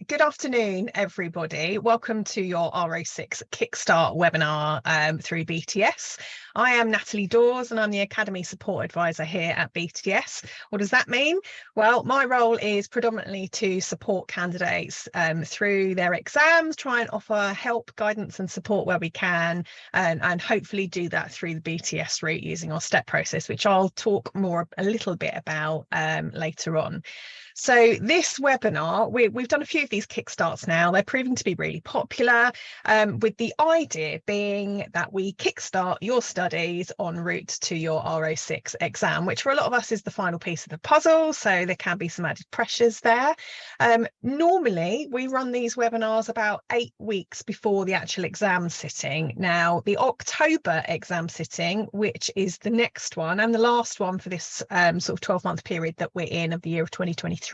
Good afternoon, everybody. Welcome to your R06 Kickstart webinar through BTS. I am Natalie Dawes and I'm the Academy Support Advisor here at BTS. What does that mean? Well, my role is predominantly to support candidates through their exams, try and offer help, guidance and support where we can, and hopefully do that through the BTS route using our STEP process, which I'll talk a little bit about later on. So this webinar, we've done a few of these kickstarts now. They're proving to be really popular, with the idea being that we kickstart your studies en route to your R06 exam, which for a lot of us is the final piece of the puzzle. So there can be some added pressures there. Normally, we run these webinars about 8 weeks before the actual exam sitting. Now, the October exam sitting, which is the next one and the last one for this sort of 12-month period that we're in of the year of 2023,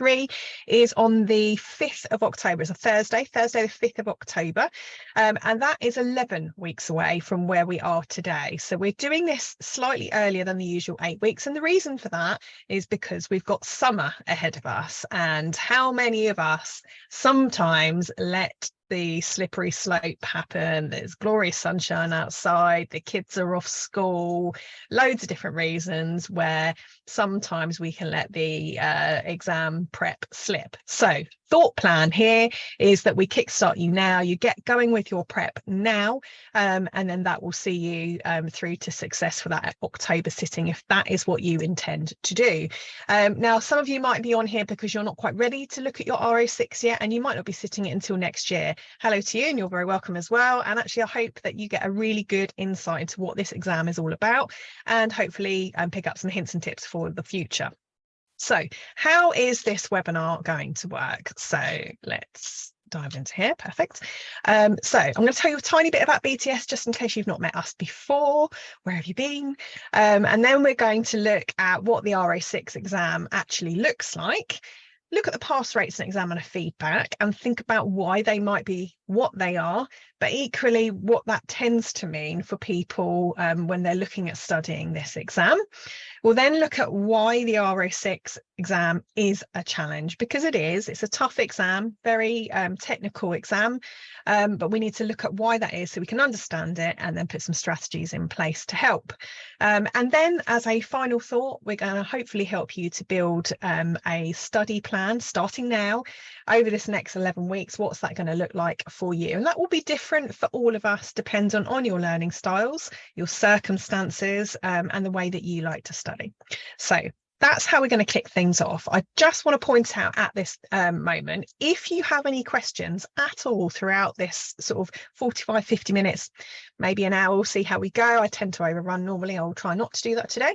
is on the 5th of October. It's a Thursday the 5th of October, and that is 11 weeks away from where we are today. So we're doing this slightly earlier than the usual 8 weeks, and the reason for that is because we've got summer ahead of us, and how many of us sometimes let the slippery slope happen. There's glorious sunshine outside, the kids are off school, loads of different reasons where sometimes we can let the exam prep slip. So thought plan here is that we kickstart you now, you get going with your prep now, and then that will see you through to success for that October sitting, if that is what you intend to do. Now, some of you might be on here because you're not quite ready to look at your R06 yet, and you might not be sitting it until next year. Hello to you, and you're very welcome as well. And actually, I hope that you get a really good insight into what this exam is all about, and hopefully pick up some hints and tips for the future. So how is this webinar going to work? So let's dive into here. Perfect. So I'm going to tell you a tiny bit about BTS just in case you've not met us before. Where have you been? And then we're going to look at what the R06 exam actually looks like. Look at the pass rates and examiner feedback and think about why they might be what they are, but equally what that tends to mean for people when they're looking at studying this exam. We'll then look at why the R06 exam is a challenge, because it's a tough exam, very technical exam, but we need to look at why that is so we can understand it and then put some strategies in place to help. And then as a final thought, we're going to hopefully help you to build a study plan starting now over this next 11 weeks. What's that going to look like for you? And that will be different for all of us, dependent on your learning styles, your circumstances, and the way that you like to study. So that's how we're going to kick things off. I just want to point out at this moment, if you have any questions at all throughout this sort of 45, 50 minutes, maybe an hour, we'll see how we go. I tend to overrun normally. I'll try not to do that today.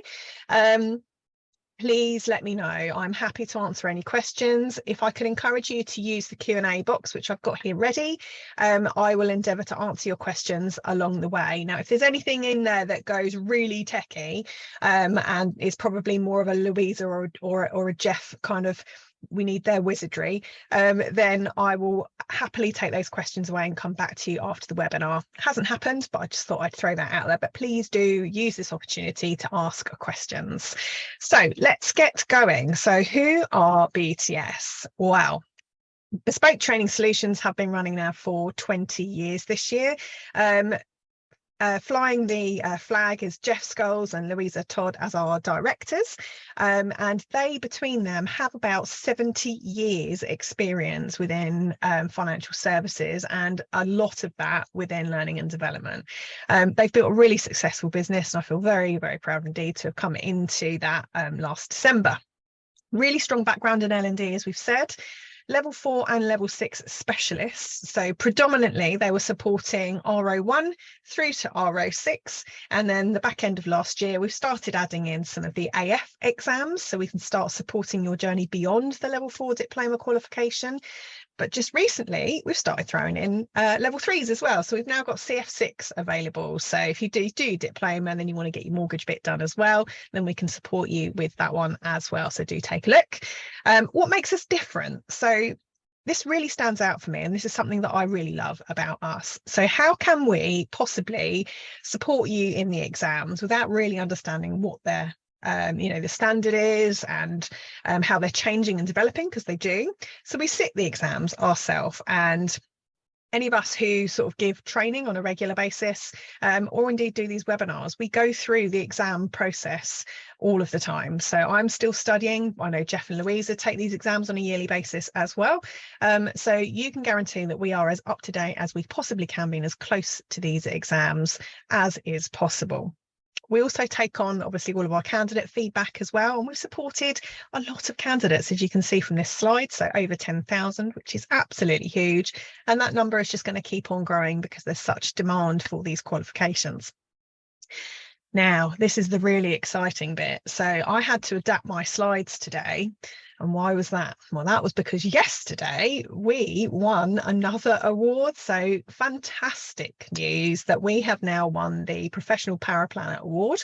Please let me know. I'm happy to answer any questions. If I could encourage you to use the Q&A box, which I've got here ready, I will endeavour to answer your questions along the way. Now, if there's anything in there that goes really techie and is probably more of a Louisa or a Jeff kind of, we need their wizardry, then I will happily take those questions away and come back to you after the webinar. Hasn't happened, but I just thought I'd throw that out there. But please do use this opportunity to ask questions. So let's get going. So who are BTS? Wow. Bespoke Training Solutions have been running now for 20 years this year. Flying the flag is Jeff Scholes and Louisa Todd as our directors, and they between them have about 70 years experience within financial services, and a lot of that within learning and development. They've built a really successful business, and I feel very, very proud indeed to have come into that last December. Really strong background in L&D, as we've said. Level 4 and level 6 specialists. So predominantly they were supporting R01 through to R06. And then the back end of last year, we've started adding in some of the AF exams so we can start supporting your journey beyond the level 4 diploma qualification. But just recently, we've started throwing in level 3s as well. So we've now got CF6 available. So if you do diploma and then you want to get your mortgage bit done as well, then we can support you with that one as well. So do take a look. What makes us different? So this really stands out for me, and this is something that I really love about us. So how can we possibly support you in the exams without really understanding what they're you know, the standard is, and how they're changing and developing, because they do. So we sit the exams ourselves, and any of us who sort of give training on a regular basis, or indeed do these webinars, we go through the exam process all of the time. So I'm still studying. I know Jeff and Louisa take these exams on a yearly basis as well. So you can guarantee that we are as up to date as we possibly can be, and as close to these exams as is possible. We also take on, obviously, all of our candidate feedback as well, and we've supported a lot of candidates, as you can see from this slide, so over 10,000, which is absolutely huge, and that number is just going to keep on growing because there's such demand for these qualifications. Now, this is the really exciting bit. So I had to adapt my slides today. And why was that? Well, that was because yesterday we won another award. So fantastic news that we have now won the Professional Paraplanner Award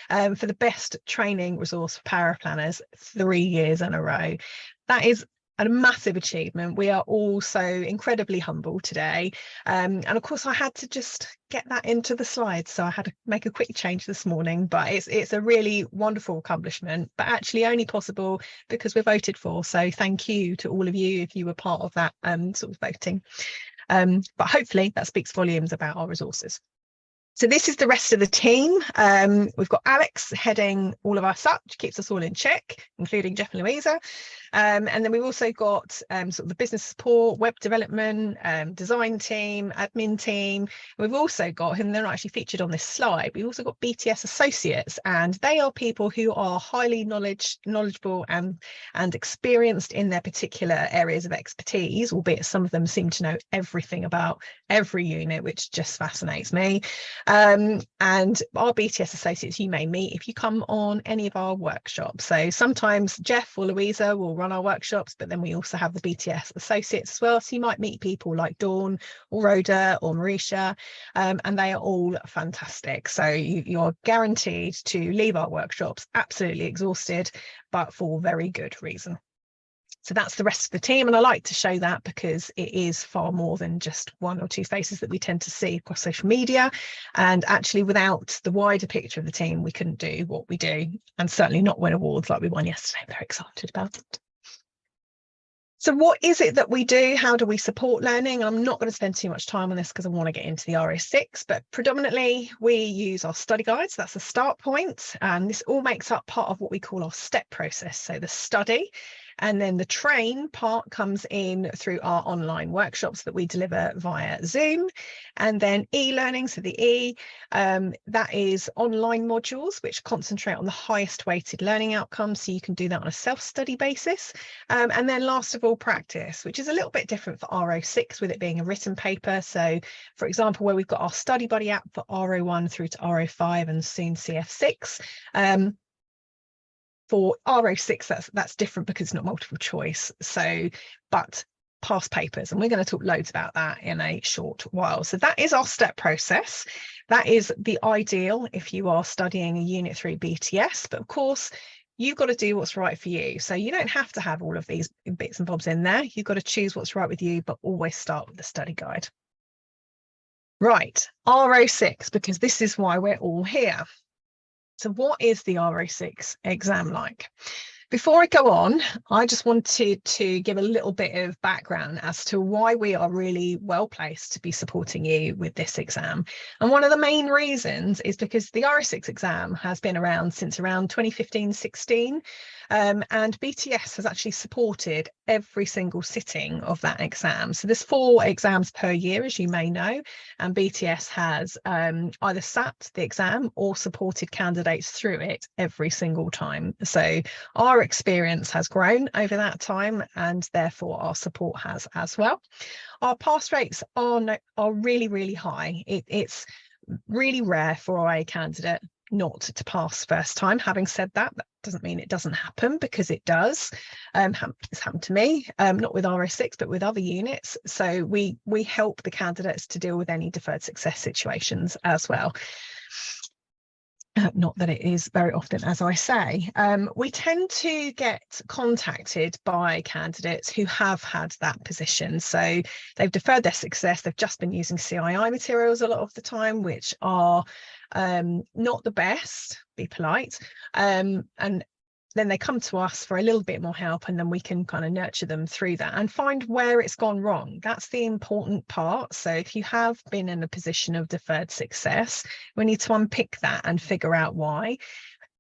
for the best training resource for paraplanners 3 years in a row. That is a massive achievement. We are all so incredibly humble today. And of course, I had to just get that into the slides. So I had to make a quick change this morning, but it's a really wonderful accomplishment, but actually only possible because we're voted for. So thank you to all of you if you were part of that sort of voting. But hopefully that speaks volumes about our resources. So this is the rest of the team. We've got Alex heading all of us up, which keeps us all in check, including Jeff and Louisa. And then we've also got sort of the business support, web development, design team, admin team. We've also got, and they're not actually featured on this slide, we've also got BTS associates, and they are people who are highly knowledgeable and experienced in their particular areas of expertise, albeit some of them seem to know everything about every unit, which just fascinates me. And our BTS associates you may meet if you come on any of our workshops. So sometimes Jeff or Louisa will run our workshops, but then we also have the BTS associates as well. So you might meet people like Dawn or Rhoda or Marisha, and they are all fantastic. So you're guaranteed to leave our workshops absolutely exhausted, but for very good reason. So that's the rest of the team, and I like to show that because it is far more than just one or two faces that we tend to see across social media, and actually without the wider picture of the team we couldn't do what we do, and certainly not win awards like we won yesterday. I'm very excited about it. So what is it that we do? How do we support learning? I'm not going to spend too much time on this because I want to get into the R06, but predominantly we use our study guides. That's the start point, and this all makes up part of what we call our step process. So the study, and then the train part comes in through our online workshops that we deliver via Zoom, and then e-learning. So the E, that is online modules which concentrate on the highest weighted learning outcomes. So you can do that on a self-study basis. And then last of all, practice, which is a little bit different for R06 with it being a written paper. So for example, where we've got our study buddy app for R01 through to R05 and soon CF6. For R06, that's different because it's not multiple choice. So, but past papers, and we're going to talk loads about that in a short while. So that is our step process. That is the ideal if you are studying a Unit 3 BTS, but of course, you've got to do what's right for you. So you don't have to have all of these bits and bobs in there. You've got to choose what's right with you, but always start with the study guide. Right, R06, because this is why we're all here. So what is the R06 exam like? Before I go on, I just wanted to give a little bit of background as to why we are really well placed to be supporting you with this exam. And one of the main reasons is because the R06 exam has been around since around 2015-16, and BTS has actually supported every single sitting of that exam. So there's 4 exams per year, as you may know, and BTS has either sat the exam or supported candidates through it every single time. So our experience has grown over that time, and therefore our support has as well. Our pass rates are really, really high. It's really rare for a candidate not to pass first time. Having said that, that doesn't mean it doesn't happen, because it does. It's happened to me, not with R06 but with other units. So we help the candidates to deal with any deferred success situations as well. not that it is very often, as I say. We tend to get contacted by candidates who have had that position. So they've deferred their success. They've just been using CII materials a lot of the time, which are not the best, be polite. And then they come to us for a little bit more help, and then we can kind of nurture them through that and find where it's gone wrong. That's the important part. So if you have been in a position of deferred success, we need to unpick that and figure out why.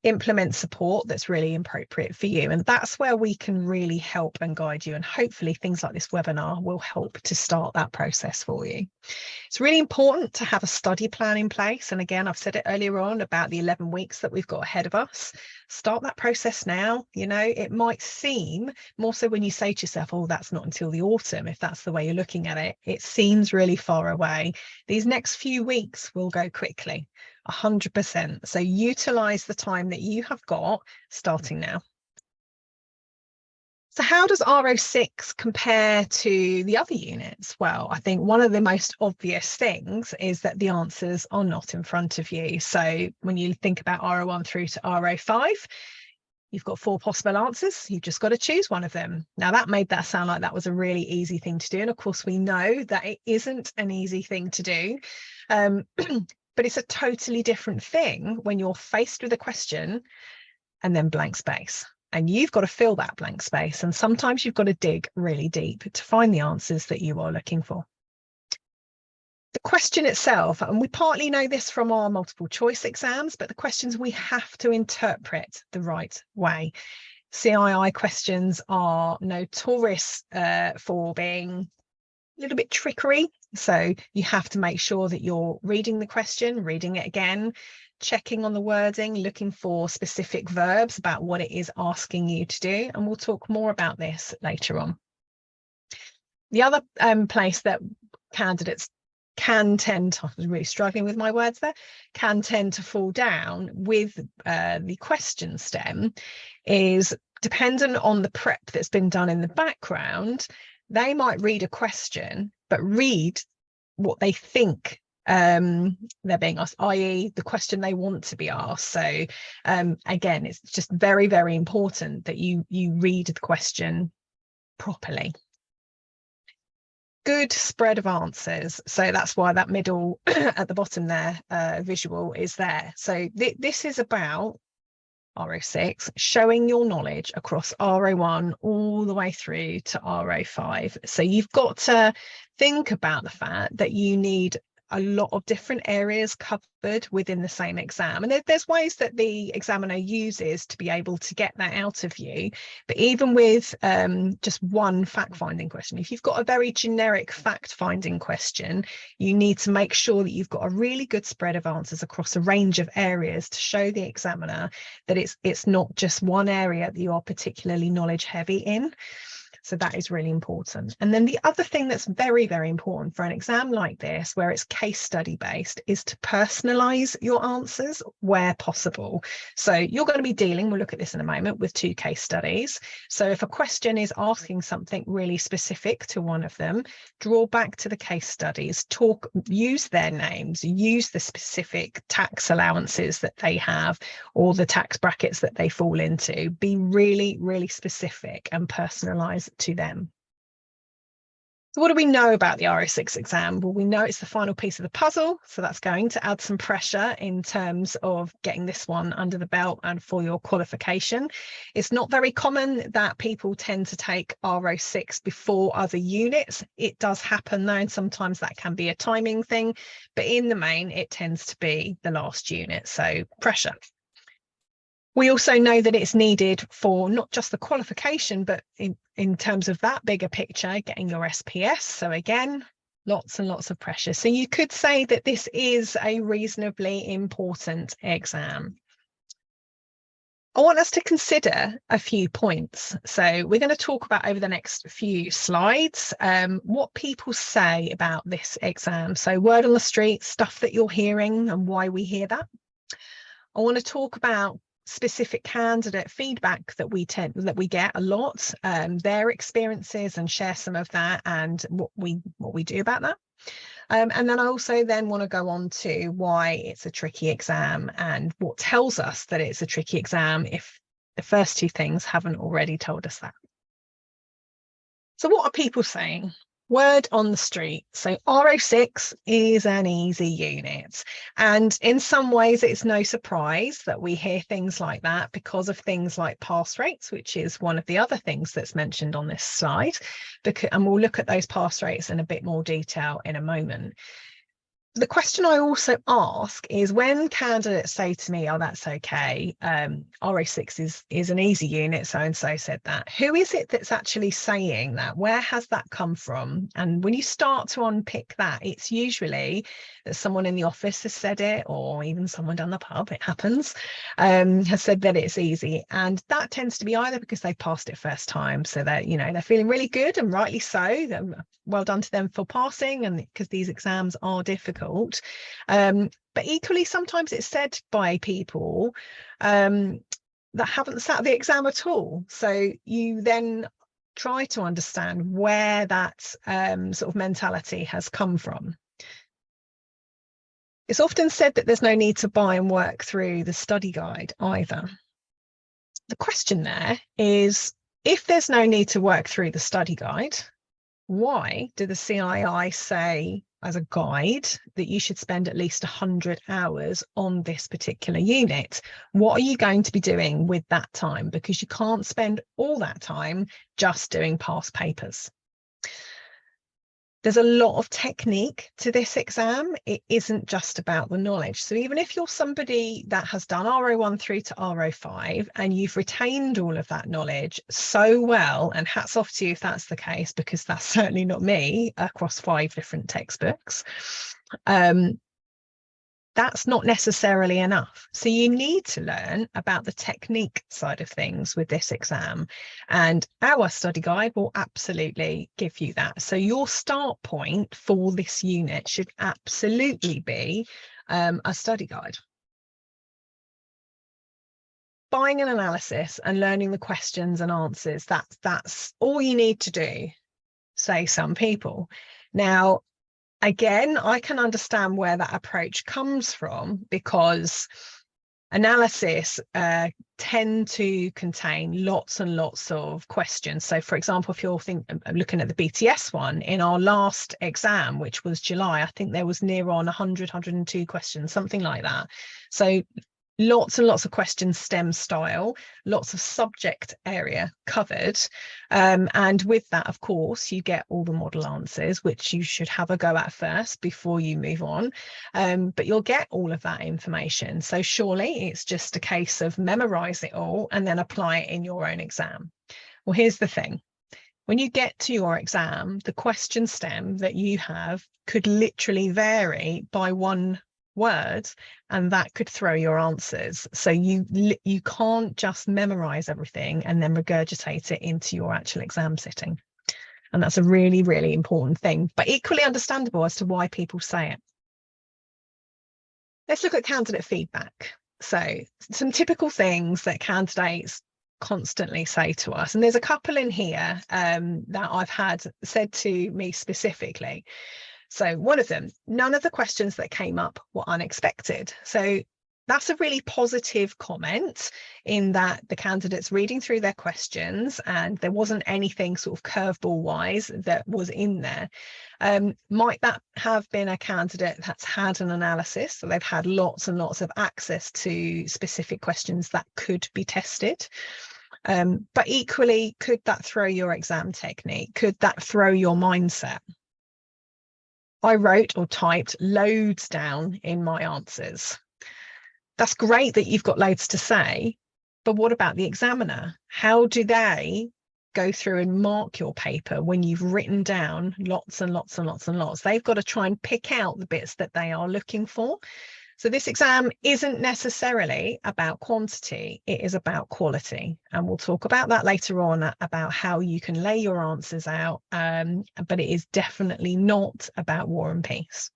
Implement support that's really appropriate for you, and that's where we can really help and guide you, and hopefully things like this webinar will help to start that process for you. It's really important to have a study plan in place, and again, I've said it earlier on about the 11 weeks that we've got ahead of us. Start that process now. You know, it might seem more so when you say to yourself, oh, that's not until the autumn, if that's the way you're looking at it, it seems really far away. These next few weeks will go quickly, 100%. So utilize the time that you have got starting now. So how does R06 compare to the other units? Well, I think one of the most obvious things is that the answers are not in front of you. So when you think about R01 through to R05, you've got 4 possible answers. You've just got to choose one of them. Now, that made that sound like that was a really easy thing to do. And of course, we know that it isn't an easy thing to do. But it's a totally different thing when you're faced with a question and then blank space. And you've got to fill that blank space. And sometimes you've got to dig really deep to find the answers that you are looking for. The question itself, and we partly know this from our multiple choice exams, but the questions we have to interpret the right way. CII questions are notorious for being a little bit trickery. So you have to make sure that you're reading the question, reading it again, checking on the wording, looking for specific verbs about what it is asking you to do. And we'll talk more about this later on. The other place that candidates can tend to, I was really struggling with my words there, can tend to fall down with the question stem is dependent on the prep that's been done in the background. They might read a question, but read what they think they're being asked, i.e. the question they want to be asked. So again, it's just very, very important that you read the question properly. Good spread of answers. So that's why that middle at the bottom there visual is there. So this is about R06 showing your knowledge across R01 all the way through to R05. So you've got to think about the fact that you need a lot of different areas covered within the same exam, and there's ways that the examiner uses to be able to get that out of you. But even with just one fact-finding question, if you've got a very generic fact-finding question, you need to make sure that you've got a really good spread of answers across a range of areas to show the examiner that it's not just one area that you are particularly knowledge heavy in. So that is really important. And then the other thing that's very, very important for an exam like this, where it's case study based, is to personalize your answers where possible. So you're going to be dealing, we'll look at this in a moment, with 2 case studies. So if a question is asking something really specific to one of them, draw back to the case studies, use their names, use the specific tax allowances that they have or the tax brackets that they fall into. Be really, really specific and personalize to them. So what do we know about the R06 exam? Well, we know it's the final piece of the puzzle, so that's going to add some pressure in terms of getting this one under the belt and for your qualification. It's not very common that people tend to take R06 before other units. It does happen though, and sometimes that can be a timing thing, but in the main, it tends to be the last unit, so pressure. We also know that it's needed for not just the qualification, but in terms of that bigger picture, getting your SPS. So again, lots and lots of pressure. So you could say that this is a reasonably important exam. I want us to consider a few points. So we're going to talk about over the next few slides what people say about this exam. So word on the street, stuff that you're hearing and why we hear that. I want to talk about specific candidate feedback that we get a lot, their experiences, and share some of that and what we do about that. And then I also then want to go on to why it's a tricky exam and what tells us that it's a tricky exam if the first two things haven't already told us that. So what are people saying? Word on the street. So R06 is an easy unit. And in some ways, it's no surprise that we hear things like that because of things like pass rates, which is one of the other things that's mentioned on this slide. And we'll look at those pass rates in a bit more detail in a moment. The question I also ask is when candidates say to me, oh, that's okay, R06 is an easy unit, so-and-so said that. Who is it that's actually saying that? Where has that come from? And when you start to unpick that, it's usually that someone in the office has said it, or even someone down the pub, it happens, has said that it's easy. And that tends to be either because they passed it first time, so that, you know, they're feeling really good, and rightly so. Well done to them for passing, and because these exams are difficult. But equally, sometimes it's said by people that haven't sat the exam at all. So you then try to understand where that sort of mentality has come from. It's often said that there's no need to buy and work through the study guide either. The question there is, if there's no need to work through the study guide, why do the CII say as a guide that you should spend at least 100 hours on this particular unit? What are you going to be doing with that time? Because you can't spend all that time just doing past papers. There's a lot of technique to this exam. It isn't just about the knowledge. So even if you're somebody that has done R01 through to R05 and you've retained all of that knowledge so well, and hats off to you if that's the case, because that's certainly not me across 5 different textbooks, that's not necessarily enough. So you need to learn about the technique side of things with this exam. And our study guide will absolutely give you that. So your start point for this unit should absolutely be a study guide. Buying an analysis and learning the questions and answers, that's all you need to do, say some people. Now, again, I can understand where that approach comes from, because analysis tend to contain lots and lots of questions. So, for example, if you're looking at the BTS one, in our last exam, which was July, I think there was near on 100, 102 questions, something like that. So lots and lots of questions, STEM style, lots of subject area covered. And with that, of course, you get all the model answers, which you should have a go at first before you move on. But you'll get all of that information. So surely it's just a case of memorize it all and then apply it in your own exam. Well, here's the thing. When you get to your exam, the question stem that you have could literally vary by one word, and that could throw your answers. So you can't just memorize everything and then regurgitate it into your actual exam sitting. And that's a really, really important thing, but equally understandable as to why people say it. Let's look at candidate feedback. So some typical things that candidates constantly say to us, and there's a couple in here that I've had said to me specifically. So one of them, none of the questions that came up were unexpected. So that's a really positive comment, in that the candidate's reading through their questions and there wasn't anything sort of curveball wise that was in there. Might that have been a candidate that's had an analysis, so they've had lots and lots of access to specific questions that could be tested? But equally, could that throw your exam technique? Could that throw your mindset? I wrote or typed loads down in my answers. That's great that you've got loads to say, but what about the examiner? How do they go through and mark your paper when you've written down lots and lots and lots and lots? They've got to try and pick out the bits that they are looking for. So this exam isn't necessarily about quantity, it is about quality. And we'll talk about that later on, about how you can lay your answers out, but it is definitely not about War and Peace.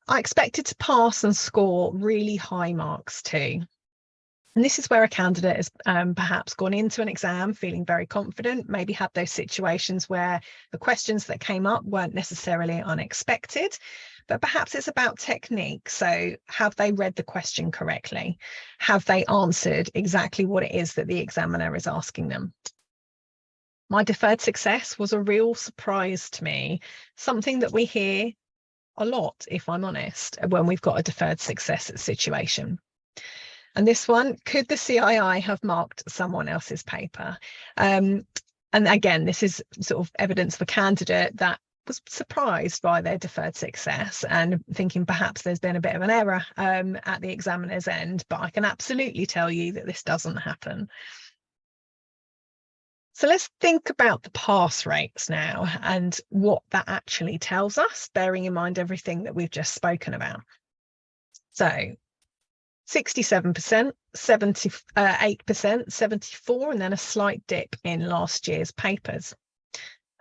I expected to pass and score really high marks too. And this is where a candidate has perhaps gone into an exam feeling very confident, maybe had those situations where the questions that came up weren't necessarily unexpected, but perhaps it's about technique. So have they read the question correctly? Have they answered exactly what it is that the examiner is asking them? My deferred success was a real surprise to me, something that we hear a lot, if I'm honest, when we've got a deferred success situation. And this one, could the CII have marked someone else's paper? And again, this is sort of evidence of a candidate that was surprised by their deferred success and thinking perhaps there's been a bit of an error at the examiner's end, but I can absolutely tell you that this doesn't happen. So let's think about the pass rates now and what that actually tells us, bearing in mind everything that we've just spoken about. So 67%, 78%, 74%, and then a slight dip in last year's papers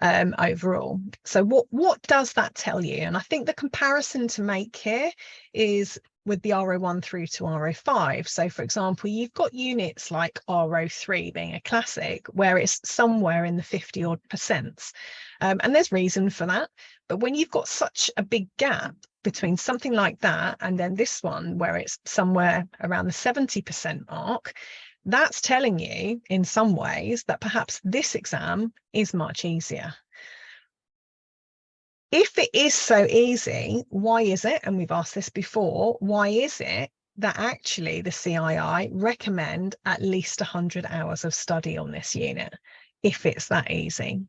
overall. So what does that tell you? And I think the comparison to make here is with the R01 through to R05. So for example, you've got units like R03 being a classic where it's somewhere in the 50 odd percent. And there's reason for that. But when you've got such a big gap between something like that and then this one where it's somewhere around the 70% mark, that's telling you in some ways that perhaps this exam is much easier. If it is so easy, why is it, and we've asked this before, why is it that actually the CII recommend at least 100 hours of study on this unit if it's that easy?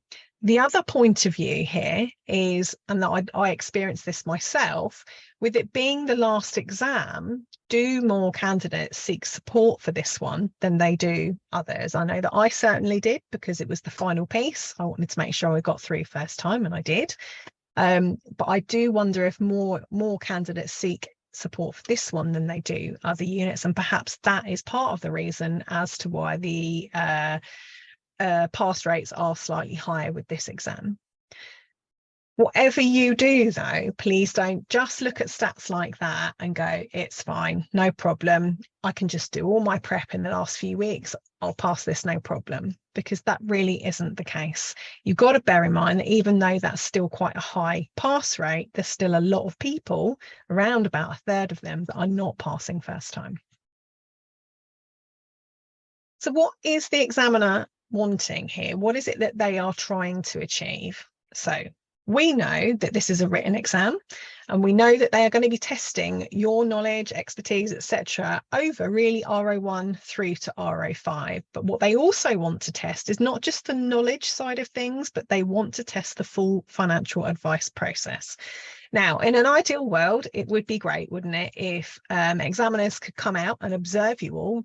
The other point of view here is, and that I experienced this myself, with it being the last exam, do more candidates seek support for this one than they do others? I know that I certainly did because it was the final piece. I wanted to make sure I got through first time, and I did. But I do wonder if more candidates seek support for this one than they do other units, and perhaps that is part of the reason as to why the pass rates are slightly higher with this exam. Whatever you do though, please don't just look at stats like that and go, it's fine, no problem, I can just do all my prep in the last few weeks, I'll pass this no problem, because that really isn't the case. You've got to bear in mind that even though that's still quite a high pass rate, there's still a lot of people, around about a third of them, that are not passing first time. So what is the examiner wanting here? What is it that they are trying to achieve? So we know that this is a written exam, and we know that they are going to be testing your knowledge, expertise, etc. over really R01 through to R05. But what they also want to test is not just the knowledge side of things, but they want to test the full financial advice process. Now, in an ideal world, it would be great, wouldn't it, if examiners could come out and observe you all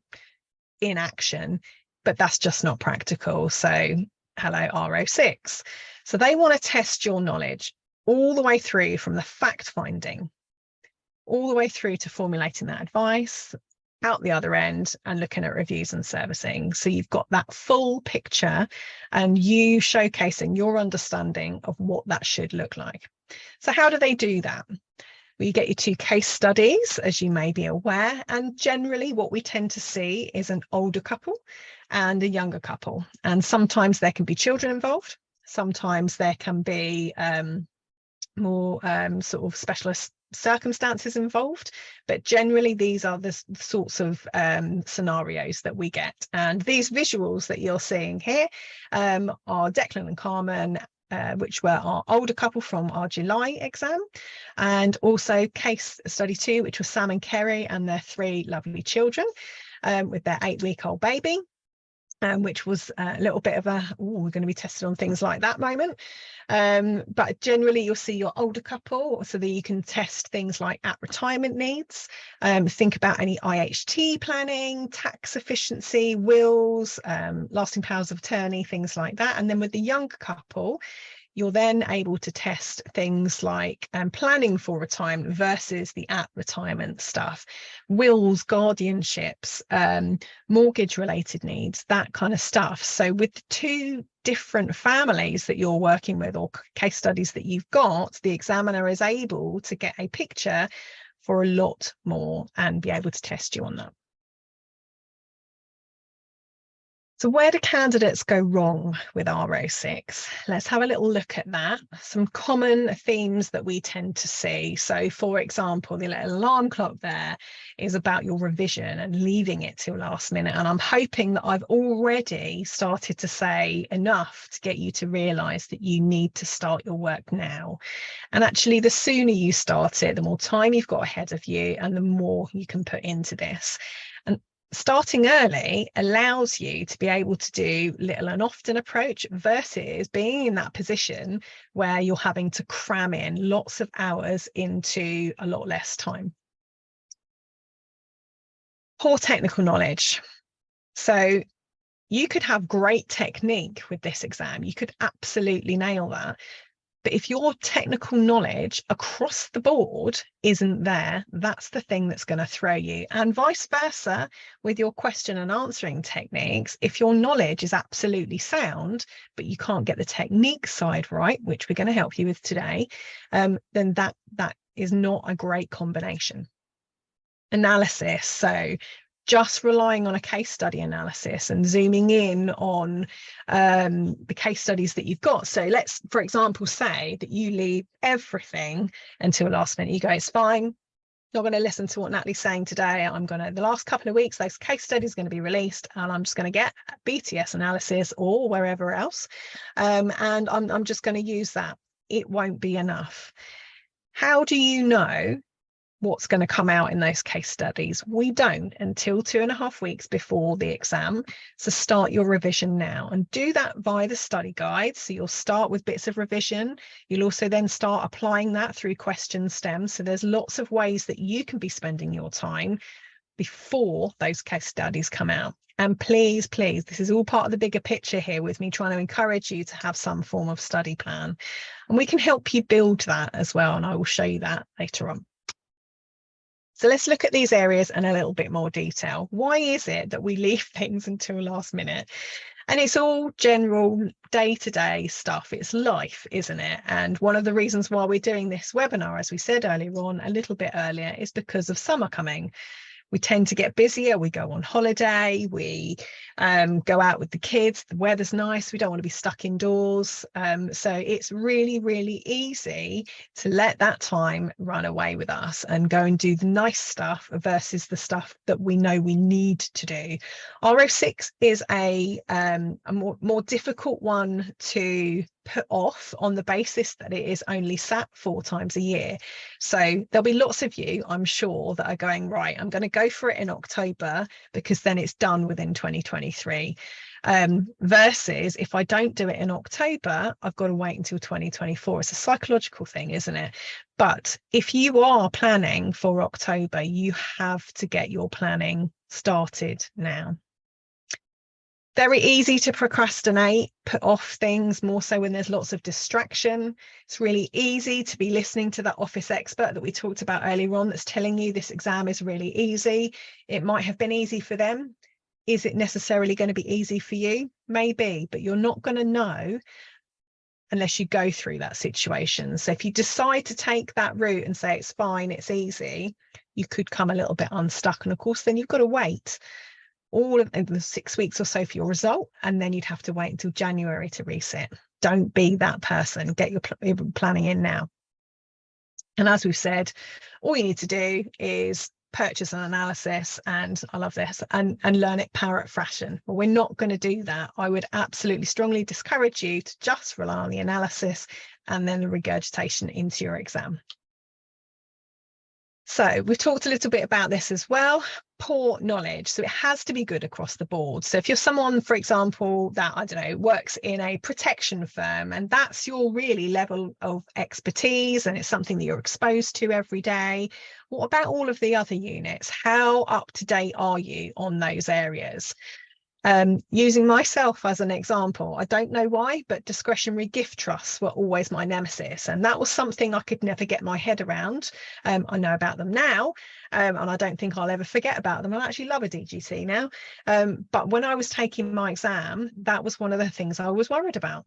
in action, but that's just not practical. So hello, R06. So they want to test your knowledge all the way through, from the fact finding all the way through to formulating that advice, out the other end and looking at reviews and servicing. So you've got that full picture and you showcasing your understanding of what that should look like. So how do they do that? Well, you get your 2 case studies, as you may be aware, and generally what we tend to see is an older couple and a younger couple, and sometimes there can be children involved, sometimes there can be more sort of specialist circumstances involved, but generally these are the sorts of scenarios that we get. And these visuals that you're seeing here are Declan and Carmen, which were our older couple from our July exam, and also case study 2, which was Sam and Kerry and their 3 lovely children with their 8-week-old baby. Which was a little bit of a, we're going to be tested on things like that moment. But generally you'll see your older couple so that you can test things like at retirement needs, think about any IHT planning, tax efficiency, wills, lasting powers of attorney, things like that. And then with the younger couple, you're then able to test things like planning for retirement versus the at retirement stuff, wills, guardianships, mortgage related needs, that kind of stuff. So with the 2 different families that you're working with or case studies that you've got, the examiner is able to get a picture for a lot more and be able to test you on that. So where do candidates go wrong with R06? Let's have a little look at that. Some common themes that we tend to see. So for example, the little alarm clock there is about your revision and leaving it till last minute. And I'm hoping that I've already started to say enough to get you to realise that you need to start your work now. And actually, the sooner you start it, the more time you've got ahead of you and the more you can put into this. And starting early allows you to be able to do little and often approach versus being in that position where you're having to cram in lots of hours into a lot less time. Poor technical knowledge. So you could have great technique with this exam. You could absolutely nail that. But if your technical knowledge across the board isn't there, that's the thing that's going to throw you. And vice versa with your question and answering techniques. If your knowledge is absolutely sound, but you can't get the technique side right, which we're going to help you with today, then that is not a great combination. Analysis. So just relying on a case study analysis and zooming in on the case studies that you've got. So let's, for example, say that you leave everything until last minute. You go, it's fine, not going to listen to what Natalie's saying today. The last couple of weeks, those case studies are going to be released and I'm just going to get BTS analysis or wherever else. And I'm just going to use that. It won't be enough. How do you know what's going to come out in those case studies? We don't until 2.5 weeks before the exam. So start your revision now and do that via the study guide. So you'll start with bits of revision. You'll also then start applying that through question stems. So there's lots of ways that you can be spending your time before those case studies come out. And please, this is all part of the bigger picture here with me trying to encourage you to have some form of study plan. And we can help you build that as well. And I will show you that later on. So let's look at these areas in a little bit more detail. Why is it that we leave things until last minute? And it's all general day-to-day stuff. It's life, isn't it? And one of the reasons why we're doing this webinar, as we said earlier on, a little bit earlier, is because of summer coming. We tend to get busier, we go on holiday, we go out with the kids, the weather's nice, we don't want to be stuck indoors. So it's really, really easy to let that time run away with us and go and do the nice stuff versus the stuff that we know we need to do. R06 is a more difficult one to put off on the basis that it is only sat 4 times a year. So there'll be lots of you, I'm sure, that are going, right, I'm going to go for it in October because then it's done within 2023. Versus if I don't do it in October, I've got to wait until 2024. It's a psychological thing, isn't it? But if you are planning for October, you have to get your planning started now. Very easy to procrastinate, put off things, more so when there's lots of distraction. It's really easy to be listening to that office expert that we talked about earlier on that's telling you this exam is really easy. It might have been easy for them. Is it necessarily going to be easy for you? Maybe, but you're not going to know unless you go through that situation. So if you decide to take that route and say it's fine, it's easy, you could come a little bit unstuck. And of course, then you've got to wait all of the 6 weeks or so for your result, and then you'd have to wait until January to resit. Don't be that person. Get your planning in now. And as we've said, all you need to do is purchase an analysis, and I love this, and learn it parrot fashion. But we're not going to do that. I would absolutely strongly discourage you to just rely on the analysis and then the regurgitation into your exam. So we've talked a little bit about this as well. Poor knowledge. So it has to be good across the board. So if you're someone, for example, that, I don't know, works in a protection firm and that's your really level of expertise and it's something that you're exposed to every day, what about all of the other units? How up to date are you on those areas? Using myself as an example, I don't know why, but discretionary gift trusts were always my nemesis. And that was something I could never get my head around. I know about them now, and I don't think I'll ever forget about them. I actually love a DGT now. But when I was taking my exam, that was one of the things I was worried about.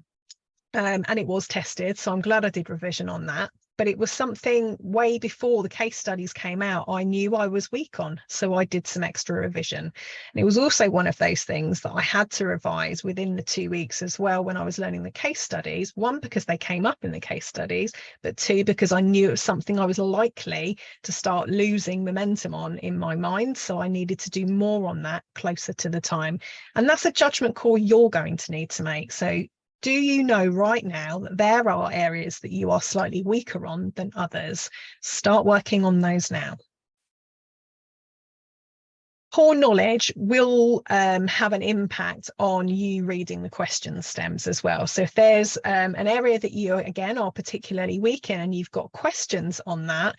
And it was tested. So I'm glad I did revision on that. but it was something way before the case studies came out I knew I was weak on, so I did some extra revision. And it was also one of those things that I had to revise within the 2 weeks as well when I was learning the case studies. One, because they came up in the case studies, but two, because I knew it was something I was likely to start losing momentum on in my mind, so I needed to do more on that closer to the time. And that's a judgment call you're going to need to make. So do you know right now that there are areas that you are slightly weaker on than others? Start working on those now. Poor knowledge will have an impact on you reading the question stems as well. So if there's an area that you, again, are particularly weak in and you've got questions on that,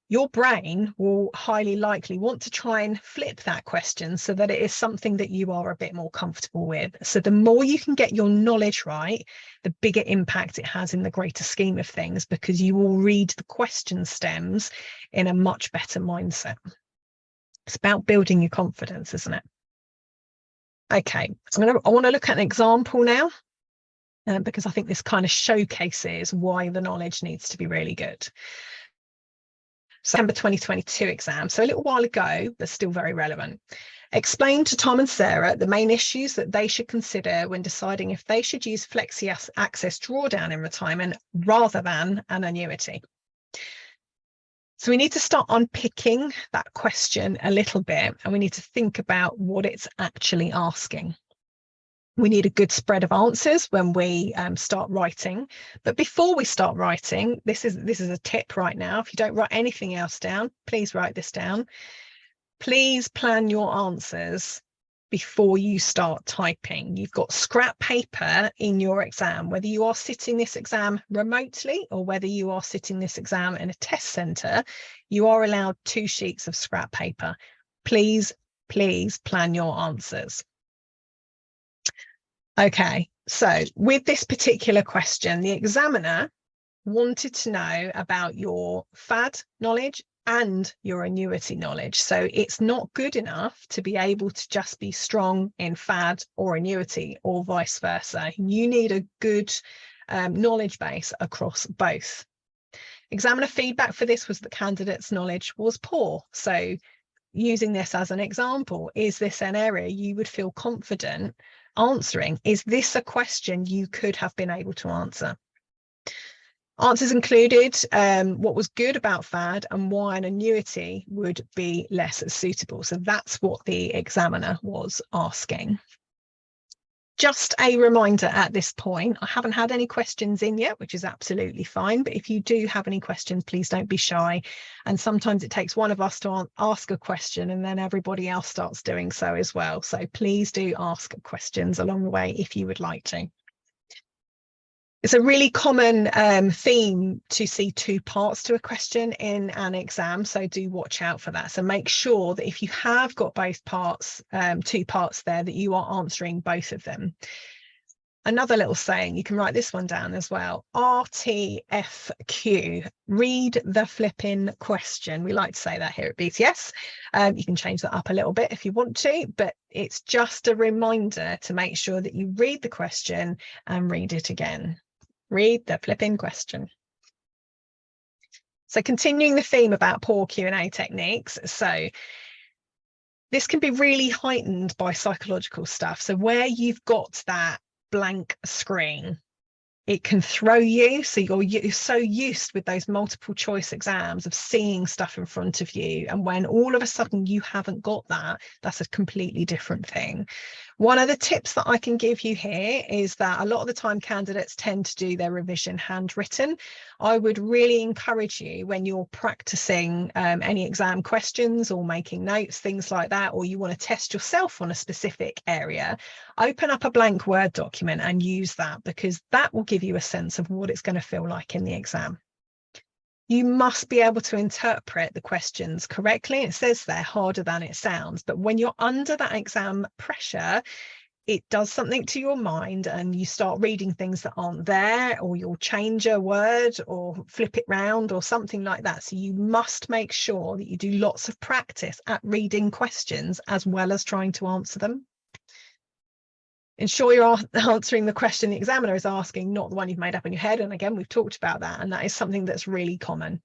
your brain will highly likely want to try and flip that question so that it is something that you are a bit more comfortable with. So the more you can get your knowledge right, the bigger impact it has in the greater scheme of things, because you will read the question stems in a much better mindset. It's about building your confidence, isn't it? Okay, so I want to look at an example now, because I think this kind of showcases why the knowledge needs to be really good. September 2022 exam, so a little while ago, but still very relevant. Explain to Tom and Sarah the main issues that they should consider when deciding if they should use Flexi Access drawdown in retirement rather than an annuity. So we need to start unpicking that question a little bit, and we need to think about what it's actually asking. We need a good spread of answers when we start writing. But before we start writing, this is a tip right now. If you don't write anything else down, please write this down. Please plan your answers before you start typing. You've got scrap paper in your exam, whether you are sitting this exam remotely or whether you are sitting this exam in a test centre, you are allowed 2 sheets of scrap paper. Please, please plan your answers. Okay, so with this particular question, the examiner wanted to know about your FAD knowledge and your annuity knowledge. So it's not good enough to be able to just be strong in FAD or annuity or vice versa. You need a good knowledge base across both. Examiner feedback for this was that candidates' knowledge was poor. So using this as an example, is this an area you would feel confident answering? Is this a question you could have been able to answer? Answers included what was good about FAD and why an annuity would be less suitable. So that's what the examiner was asking. Just a reminder at this point, I haven't had any questions in yet, which is absolutely fine. But if you do have any questions, please don't be shy. And sometimes it takes one of us to ask a question and then everybody else starts doing so as well. So please do ask questions along the way if you would like to. It's a really common theme to see 2 parts to a question in an exam, so do watch out for that. So make sure that if you have got both parts, 2 parts there, that you are answering both of them. Another little saying, you can write this one down as well, RTFQ, read the flipping question. We like to say that here at BTS. You can change that up a little bit if you want to, but it's just a reminder to make sure that you read the question and read it again. Read the flipping question. So continuing the theme about poor Q&A techniques. So this can be really heightened by psychological stuff. So where you've got that blank screen, it can throw you. So you're so used with those multiple choice exams of seeing stuff in front of you. And when all of a sudden you haven't got that, that's a completely different thing. One of the tips that I can give you here is that a lot of the time candidates tend to do their revision handwritten. I would really encourage you, when you're practicing any exam questions or making notes, things like that, or you want to test yourself on a specific area, open up a blank Word document and use that, because that will give you a sense of what it's going to feel like in the exam. You must be able to interpret the questions correctly. It says they're harder than it sounds, but when you're under that exam pressure, it does something to your mind and you start reading things that aren't there, or you'll change a word or flip it round or something like that. So you must make sure that you do lots of practice at reading questions as well as trying to answer them. Ensure you're answering the question the examiner is asking, not the one you've made up in your head. And again, we've talked about that, and that is something that's really common.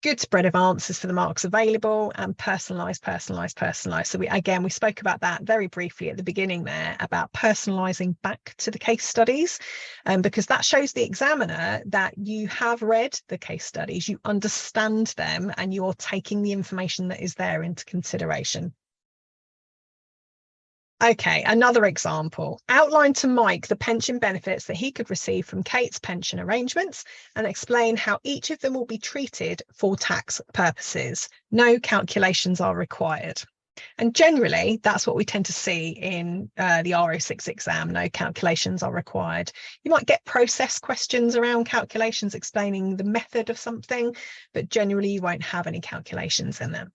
Good spread of answers for the marks available, and personalised. So we spoke about that very briefly at the beginning there, about personalising back to the case studies, because that shows the examiner that you have read the case studies, you understand them, and you're taking the information that is there into consideration. Okay, another example. Outline to Mike the pension benefits that he could receive from Kate's pension arrangements and explain how each of them will be treated for tax purposes. No calculations are required. And generally, that's what we tend to see in the R06 exam. No calculations are required. You might get process questions around calculations explaining the method of something, but generally you won't have any calculations in them.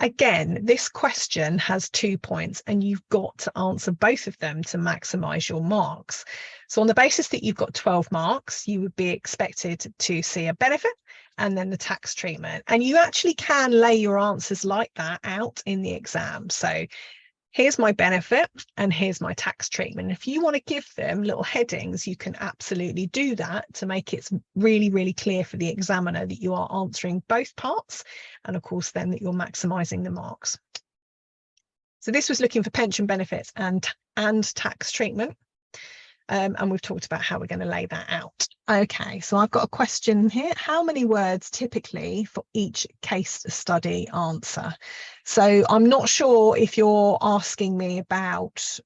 Again, this question has 2 points, and you've got to answer both of them to maximise your marks. So on the basis that you've got 12 marks, you would be expected to see a benefit and then the tax treatment. And you actually can lay your answers like that out in the exam. So here's my benefit and here's my tax treatment. If you want to give them little headings, you can absolutely do that to make it really, really clear for the examiner that you are answering both parts, and of course then that you're maximising the marks. So this was looking for pension benefits and tax treatment. And we've talked about how we're going to lay that out. Okay, so I've got a question here. How many words typically for each case study answer? So I'm not sure if you're asking me about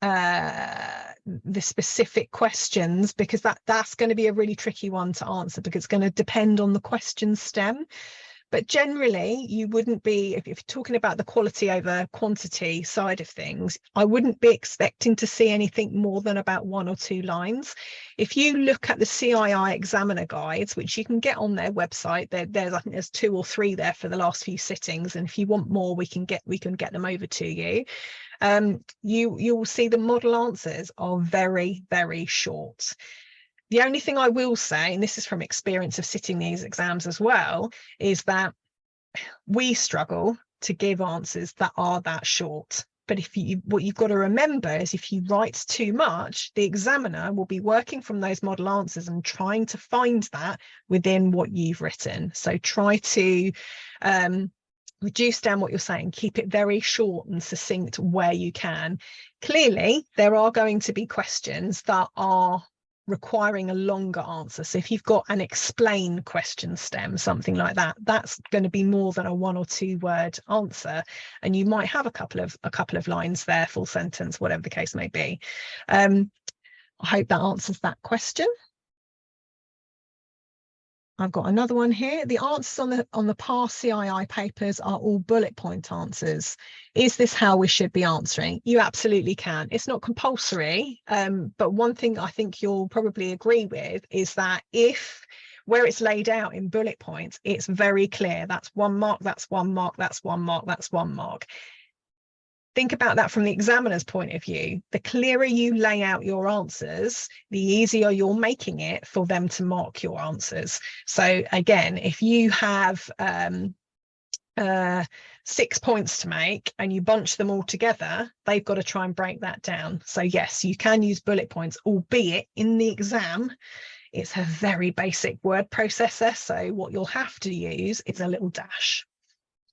the specific questions, because that's going to be a really tricky one to answer, because it's going to depend on the question stem. But generally, you wouldn't be, if you're talking about the quality over quantity side of things, I wouldn't be expecting to see anything more than about 1 or 2 lines. If you look at the CII examiner guides, which you can get on their website, I think there's 2 or 3 there for the last few sittings. And if you want more, we can get them over to you. You will see the model answers are very, very short. The only thing I will say, and this is from experience of sitting these exams as well, is that we struggle to give answers that are that short. But what you've got to remember is, if you write too much, the examiner will be working from those model answers and trying to find that within what you've written. So try to reduce down what you're saying, keep it very short and succinct where you can. Clearly, there are going to be questions that are requiring a longer answer. So if you've got an explain question stem, something like that, that's going to be more than a 1 or 2 word answer, and you might have a couple of lines there, full sentence, whatever the case may be. I hope that answers that question. I've got another one here. The answers on the past CII papers are all bullet point answers. Is this how we should be answering? You absolutely can. It's not compulsory, but one thing I think you'll probably agree with is that where it's laid out in bullet points, it's very clear. That's 1 mark, that's 1 mark, that's 1 mark, that's 1 mark. Think about that from the examiner's point of view. The clearer you lay out your answers, the easier you're making it for them to mark your answers. So again, if you have 6 points to make and you bunch them all together, they've got to try and break that down. So yes, you can use bullet points, albeit in the exam, it's a very basic word processor. So what you'll have to use is a little dash.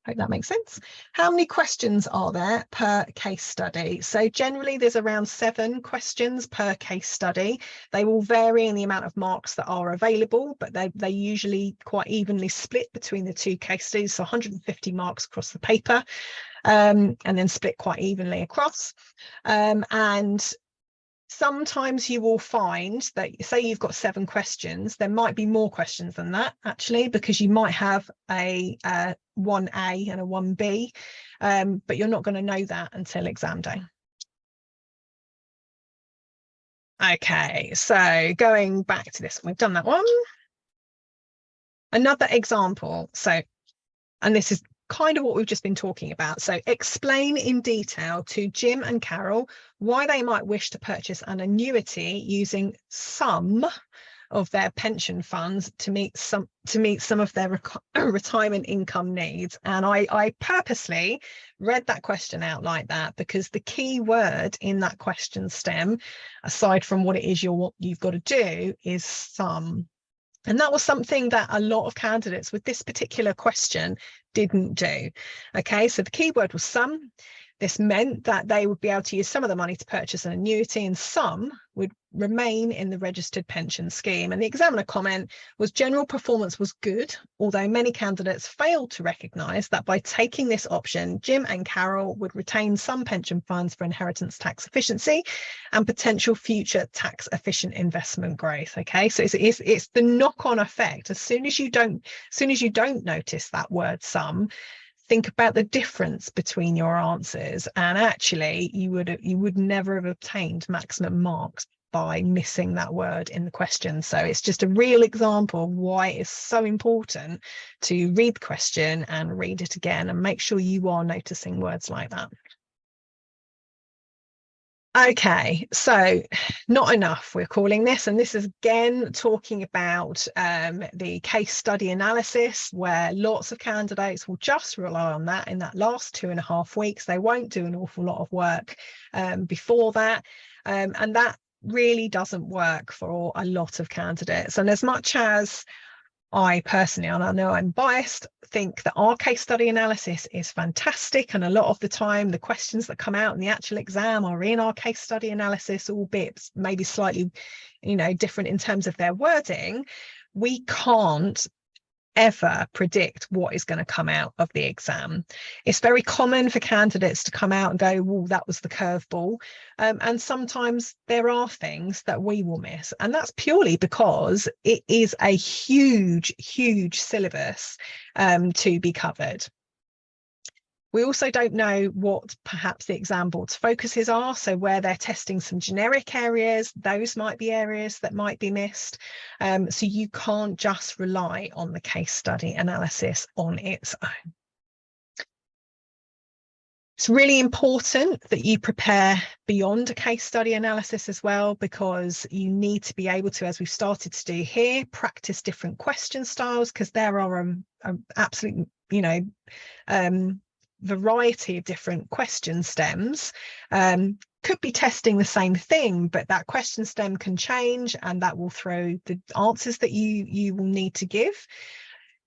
Hope that makes sense. How many questions are there per case study? So generally there's around 7 questions per case study. They will vary in the amount of marks that are available, but they usually quite evenly split between the 2 case studies. So 150 marks across the paper, and then split quite evenly across. And sometimes you will find that, say you've got 7 questions, there might be more questions than that actually, because you might have a 1A and a 1B, but you're not going to know that until exam day. Okay, so going back to this, we've done that one. Another example. So, and this is kind of what we've just been talking about. So explain in detail to Jim and Carol why they might wish to purchase an annuity using some of their pension funds to meet some of their retirement income needs. And I purposely read that question out like that, because the key word in that question stem, aside from what it is you've got to do, is sum. And that was something that a lot of candidates with this particular question didn't do. Okay, so the keyword was sum. This meant that they would be able to use some of the money to purchase an annuity, and some would remain in the registered pension scheme. And the examiner comment was general performance was good, although many candidates failed to recognise that by taking this option, Jim and Carol would retain some pension funds for inheritance tax efficiency and potential future tax efficient investment growth. Okay, so it's the knock-on effect. As soon as you don't notice that word sum, think about the difference between your answers, and actually you would never have obtained maximum marks by missing that word in the question. So it's just a real example of why it's so important to read the question and read it again and make sure you are noticing words like that. Okay, so not enough, we're calling this, and this is again talking about the case study analysis, where lots of candidates will just rely on that in that last 2.5 weeks. They won't do an awful lot of work before that, and that really doesn't work for a lot of candidates. And as much as I personally, and I know I'm biased, think that our case study analysis is fantastic, and a lot of the time the questions that come out in the actual exam are in our case study analysis, albeit maybe slightly, different in terms of their wording. We can't ever predict what is going to come out of the exam. It's very common for candidates to come out and go, well, that was the curveball. And sometimes there are things that we will miss. And that's purely because it is a huge, huge syllabus to be covered. We also don't know what perhaps the exam board's focuses are. So where they're testing some generic areas, those might be areas that might be missed. So you can't just rely on the case study analysis on its own. It's really important that you prepare beyond a case study analysis as well, because you need to be able to, as we've started to do here, practice different question styles, because there are absolute, variety of different question stems. Could be testing the same thing, but that question stem can change, and that will throw the answers that you will need to give.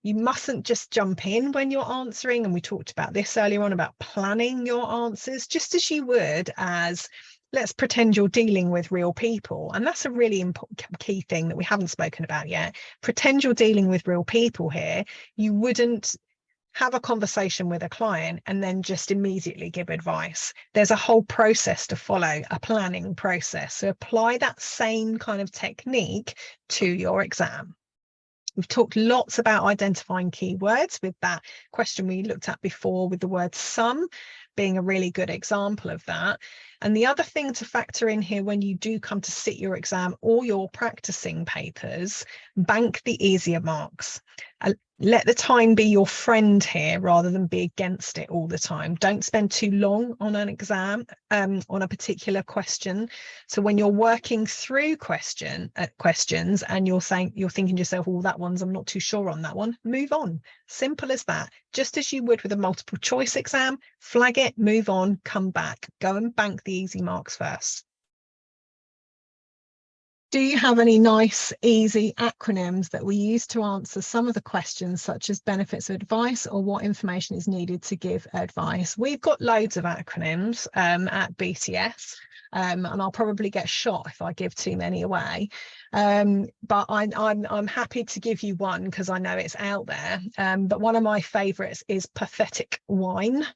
You mustn't just jump in when you're answering, and we talked about this earlier on about planning your answers, just as you would as, let's pretend you're dealing with real people. And that's a really important key thing that we haven't spoken about yet. Pretend you're dealing with real people here. You wouldn't have a conversation with a client and then just immediately give advice. There's a whole process to follow, a planning process. So apply that same kind of technique to your exam. We've talked lots about identifying keywords with that question we looked at before, with the word sum being a really good example of that. And the other thing to factor in here when you do come to sit your exam or your practicing papers, bank the easier marks. Let the time be your friend here rather than be against it all the time. Don't spend too long on an exam, on a particular question. So when you're working through questions and you're thinking to yourself, oh, that one's, I'm not too sure on that one, move on. Simple as that. Just as you would with a multiple choice exam, flag it, move on, come back, go and bank the easy marks first. Do you have any nice, easy acronyms that we use to answer some of the questions, such as benefits of advice or what information is needed to give advice? We've got loads of acronyms at BTS, and I'll probably get shot if I give too many away. But I'm happy to give you one because I know it's out there. But one of my favourites is pathetic wine,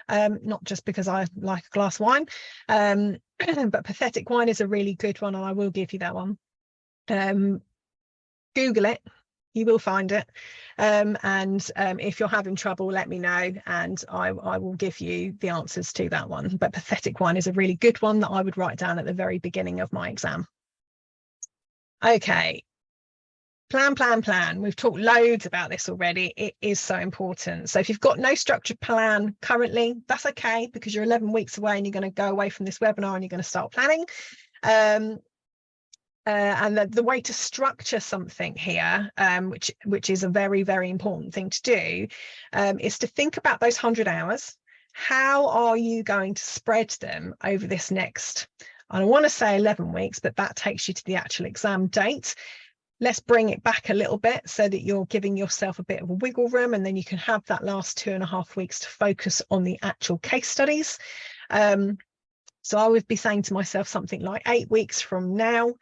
not just because I like a glass of wine. But pathetic wine is a really good one, and I will give you that one. Google it, you will find it. If you're having trouble, let me know, and I will give you the answers to that one. But pathetic wine is a really good one that I would write down at the very beginning of my exam. Okay. Plan. We've talked loads about this already. It is so important. So if you've got no structured plan currently, that's okay, because you're 11 weeks away and you're going to go away from this webinar and you're going to start planning. and the way to structure something here, which is a very, very important thing to do, is to think about those 100 hours. How are you going to spread them over this next, I want to say 11 weeks, but that takes you to the actual exam date. Let's bring it back a little bit so that you're giving yourself a bit of a wiggle room, and then you can have that last 2.5 weeks to focus on the actual case studies. So I would be saying to myself something like 8 weeks from now,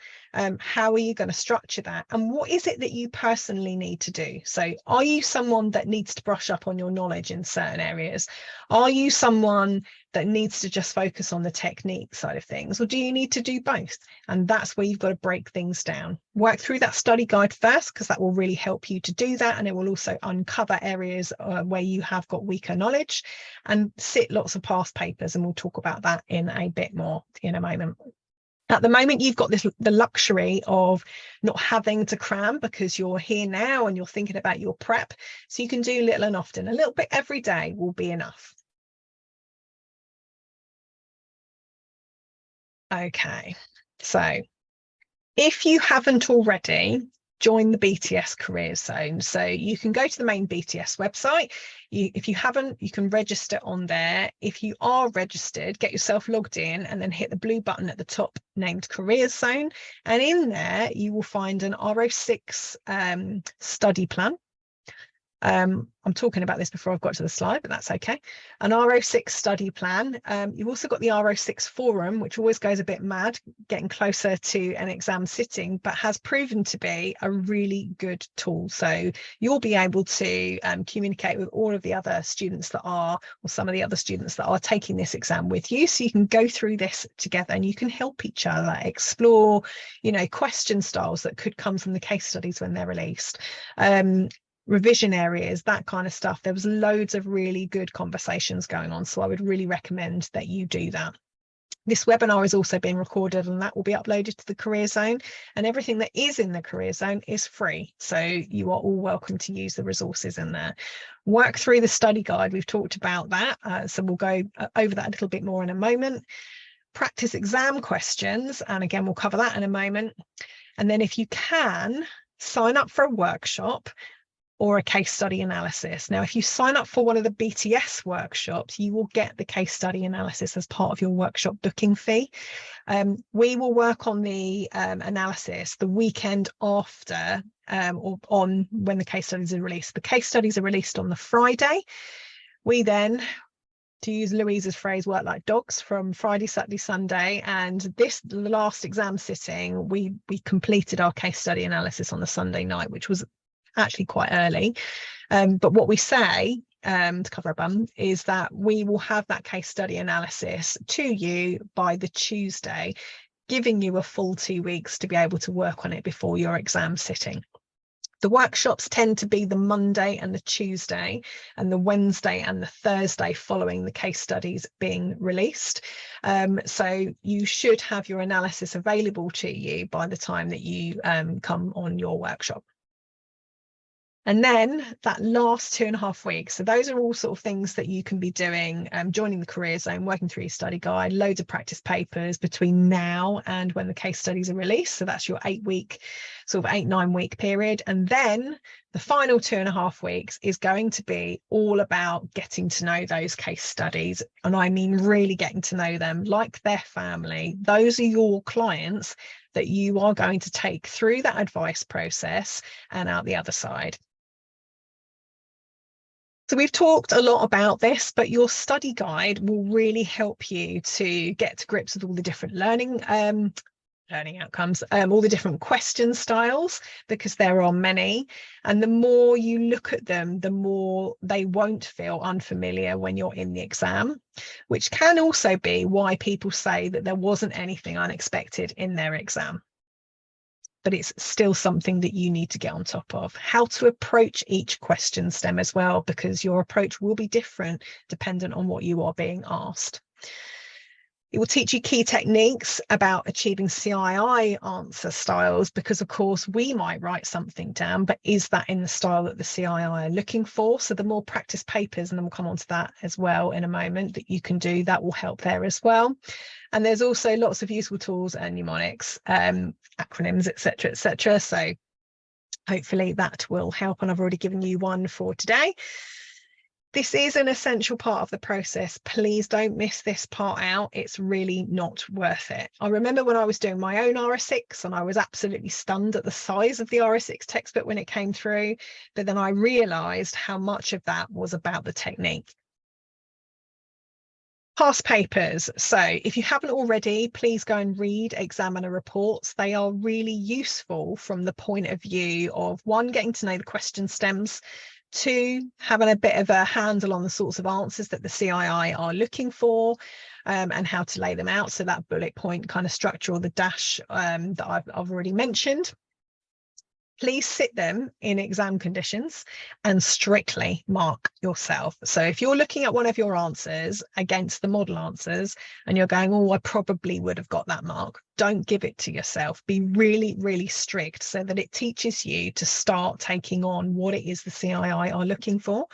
how are you going to structure that? And what is it that you personally need to do? So are you someone that needs to brush up on your knowledge in certain areas? Are you someone that needs to just focus on the technique side of things? Or do you need to do both? And that's where you've got to break things down. Work through that study guide first, because that will really help you to do that. And it will also uncover areas where you have got weaker knowledge, and sit lots of past papers. And we'll talk about that in a bit more in a moment. At the moment, you've got the luxury of not having to cram, because you're here now and you're thinking about your prep. So you can do little and often. A little bit every day will be enough. Okay, so if you haven't already, join the BTS Careers Zone. So you can go to the main BTS website. If you haven't, you can register on there. If you are registered, get yourself logged in and then hit the blue button at the top named Careers Zone. And in there, you will find an R06 study plan. I'm talking about this before I've got to the slide, but that's okay. An R06 study plan. You've also got the R06 forum, which always goes a bit mad, getting closer to an exam sitting, but has proven to be a really good tool. So you'll be able to communicate with all of the other students that are, or some of the other students that are taking this exam with you. So you can go through this together and you can help each other explore, question styles that could come from the case studies when they're released. Revision areas, that kind of stuff. There was loads of really good conversations going on, so I would really recommend that you do that. This webinar is also being recorded, and that will be uploaded to the Career Zone, and everything that is in the Career Zone is free, so you are all welcome to use the resources in there. Work through the study guide. We've talked about that, so we'll go over that a little bit more in a moment. Practice exam questions, and again we'll cover that in a moment. And then if you can, sign up for a workshop or a case study analysis. Now, if you sign up for one of the BTS workshops, you will get the case study analysis as part of your workshop booking fee. We will work on the analysis the weekend after, or on when the case studies are released. The case studies are released on the Friday. We then, to use Louise's phrase, work like dogs from Friday, Saturday, Sunday. And the last exam sitting, we completed our case study analysis on the Sunday night, which was actually quite early, but what we say to cover a bum is that we will have that case study analysis to you by the Tuesday, giving you a full 2 weeks to be able to work on it before your exam sitting. The workshops tend to be the Monday and the Tuesday, and the Wednesday and the Thursday following the case studies being released. So you should have your analysis available to you by the time that you come on your workshop. And then that last 2.5 weeks, so those are all sort of things that you can be doing, joining the Career Zone, working through your study guide, loads of practice papers between now and when the case studies are released. So that's your 8-week, sort of 8-9 week period. And then the final 2.5 weeks is going to be all about getting to know those case studies. And I mean, really getting to know them like their family. Those are your clients that you are going to take through that advice process and out the other side. So we've talked a lot about this, but your study guide will really help you to get to grips with all the different learning outcomes, all the different question styles, because there are many. And the more you look at them, the more they won't feel unfamiliar when you're in the exam, which can also be why people say that there wasn't anything unexpected in their exam. But it's still something that you need to get on top of. How to approach each question stem as well, because your approach will be different dependent on what you are being asked. It will teach you key techniques about achieving CII answer styles, because of course we might write something down, but is that in the style that the CII are looking for? So the more practice papers, and then we'll come on to that as well in a moment, that you can do, that will help there as well. And there's also lots of useful tools and mnemonics, acronyms, etc., etc. So hopefully that will help, and I've already given you one for today. This is an essential part of the process. Please don't miss this part out. It's really not worth it. I remember when I was doing my own R06, and I was absolutely stunned at the size of the R06 textbook when it came through, but then I realised how much of that was about the technique. Past papers. So if you haven't already, please go and read examiner reports. They are really useful from the point of view of, one, getting to know the question stems, two, having a bit of a handle on the sorts of answers that the CII are looking for, and how to lay them out. So that bullet point kind of structure, or the dash that I've already mentioned. Please sit them in exam conditions and strictly mark yourself. So if you're looking at one of your answers against the model answers and you're going, oh, I probably would have got that mark, don't give it to yourself. Be really, really strict, so that it teaches you to start taking on what it is the CII are looking for.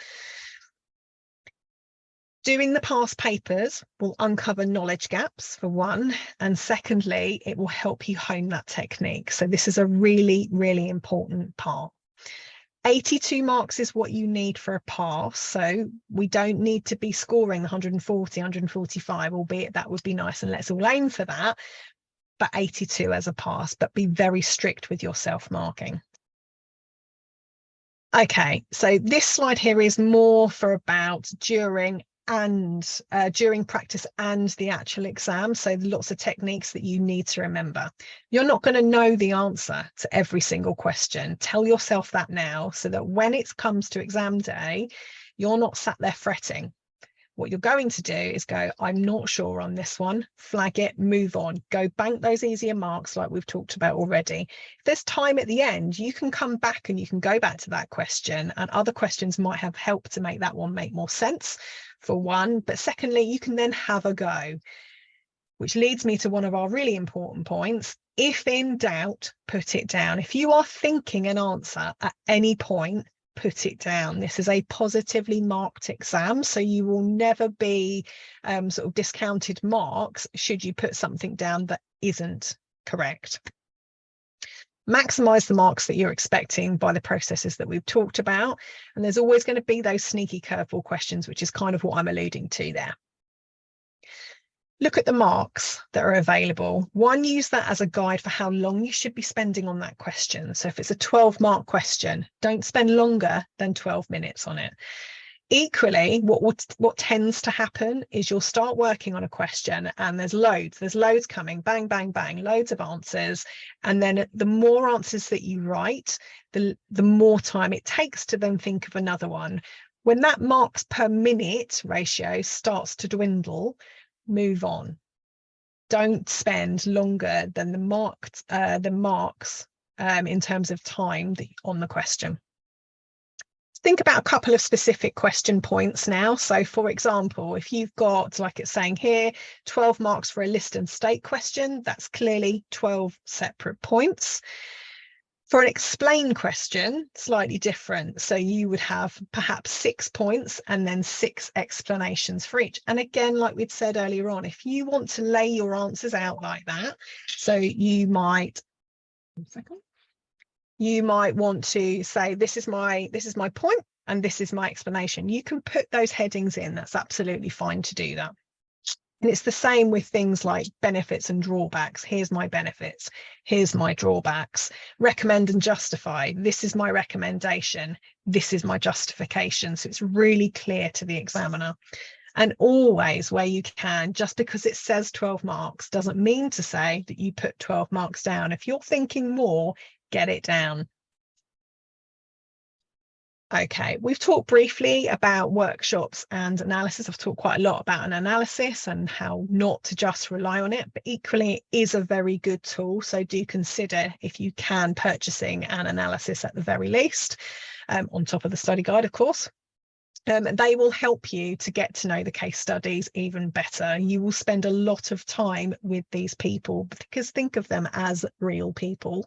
Doing the past papers will uncover knowledge gaps, for one, and secondly, it will help you hone that technique. So this is a really, really important part. 82 marks is what you need for a pass. So we don't need to be scoring 140, 145, albeit that would be nice, and let's all aim for that, but 82 as a pass, but be very strict with your self-marking. Okay, so this slide here is more for about during practice and the actual exam. So lots of techniques that you need to remember. You're not going to know the answer to every single question. Tell yourself that now, so that when it comes to exam day, you're not sat there fretting. What you're going to do is go, I'm not sure on this one, flag it, move on, go bank those easier marks like we've talked about already. If there's time at the end, you can come back and you can go back to that question, and other questions might have helped to make that one make more sense, for one. But secondly, you can then have a go, which leads me to one of our really important points. If in doubt, put it down. If you are thinking an answer at any point, put it down. This is a positively marked exam, so you will never be sort of discounted marks should you put something down that isn't correct. Maximize the marks that you're expecting by the processes that we've talked about, and there's always going to be those sneaky curveball questions, which is kind of what I'm alluding to there. Look at the marks that are available. One, use that as a guide for how long you should be spending on that question. So if it's a 12-mark question, don't spend longer than 12 minutes on it. Equally, what tends to happen is you'll start working on a question and there's loads coming, bang, bang, bang, loads of answers. And then the more answers that you write, the more time it takes to then think of another one. When that marks per minute ratio starts to dwindle, move on. Don't spend longer than the marks in terms of time on the question. Think about a couple of specific question points now. So for example, if you've got, like it's saying here, 12 marks for a list and state question, that's clearly 12 separate points. For an explain question, slightly different. So you would have perhaps 6 points and then 6 explanations for each. And again, like we'd said earlier on, if you want to lay your answers out like that, so you might, want to say, this is my point and this is my explanation. You can put those headings in. That's absolutely fine to do that. And it's the same with things like benefits and drawbacks. Here's my benefits. Here's my drawbacks. Recommend and justify. This is my recommendation. This is my justification. So it's really clear to the examiner. And always, where you can, just because it says 12 marks doesn't mean to say that you put 12 marks down. If you're thinking more, get it down. Okay, we've talked briefly about workshops and analysis. I've talked quite a lot about an analysis and how not to just rely on it, but equally it is a very good tool. So do consider, if you can, purchasing an analysis at the very least, on top of the study guide, of course. They will help you to get to know the case studies even better. You will spend a lot of time with these people because think of them as real people.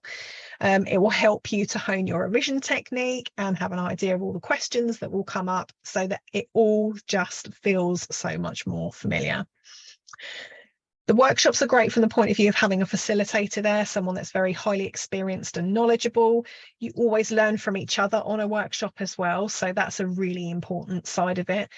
It will help you to hone your revision technique and have an idea of all the questions that will come up so that it all just feels so much more familiar. The workshops are great from the point of view of having a facilitator there, someone that's very highly experienced and knowledgeable. You always learn from each other on a workshop as well. So that's a really important side of it.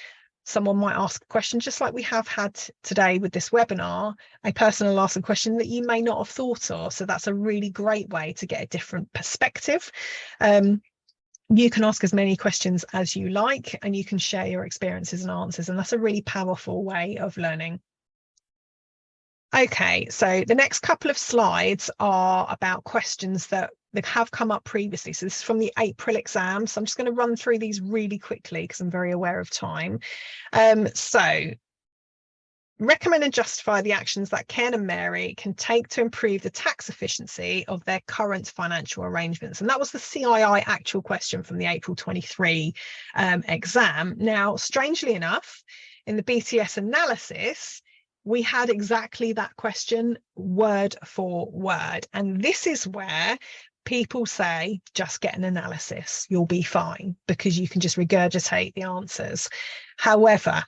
Someone might ask a question, just like we have had today with this webinar, a person will ask a question that you may not have thought of. So that's a really great way to get a different perspective. You can ask as many questions as you like, and you can share your experiences and answers. And that's a really powerful way of learning. Okay, so the next couple of slides are about questions that have come up previously. So this is from the April exam. So I'm just going to run through these really quickly because I'm very aware of time. So recommend and justify the actions that Ken and Mary can take to improve the tax efficiency of their current financial arrangements. And that was the CII actual question from the April 23 exam. Now, strangely enough, in the BTS analysis, we had exactly that question word for word. And this is where people say, just get an analysis, you'll be fine, because you can just regurgitate the answers. However,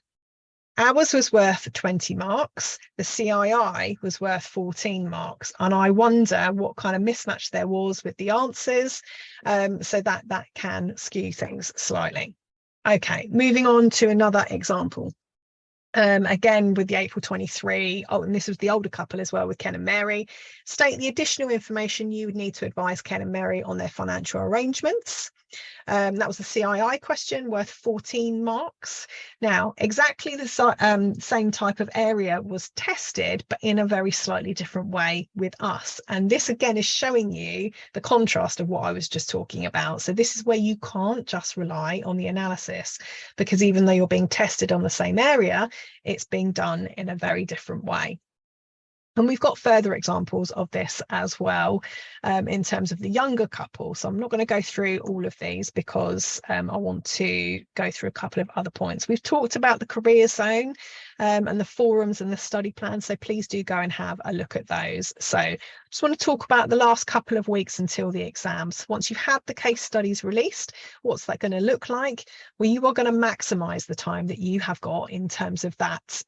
ours was worth 20 marks, the CII was worth 14 marks. And I wonder what kind of mismatch there was with the answers. So that can skew things slightly. Okay, moving on to another example. Again with the April 23, and this was the older couple as well with Ken and Mary. State the additional information you would need to advise Ken and Mary on their financial arrangements. That was the CII question worth 14 marks. Now, exactly the same type of area was tested, but in a very slightly different way with us. And this again is showing you the contrast of what I was just talking about. So this is where you can't just rely on the analysis, because even though you're being tested on the same area, it's being done in a very different way. And we've got further examples of this as well in terms of the younger couple. So I'm not going to go through all of these because I want to go through a couple of other points. We've talked about the career zone and the forums and the study plans. So please do go and have a look at those. So I just want to talk about the last couple of weeks until the exams. Once you've had the case studies released, what's that going to look like? Well, you are going to maximise the time that you have got in terms of that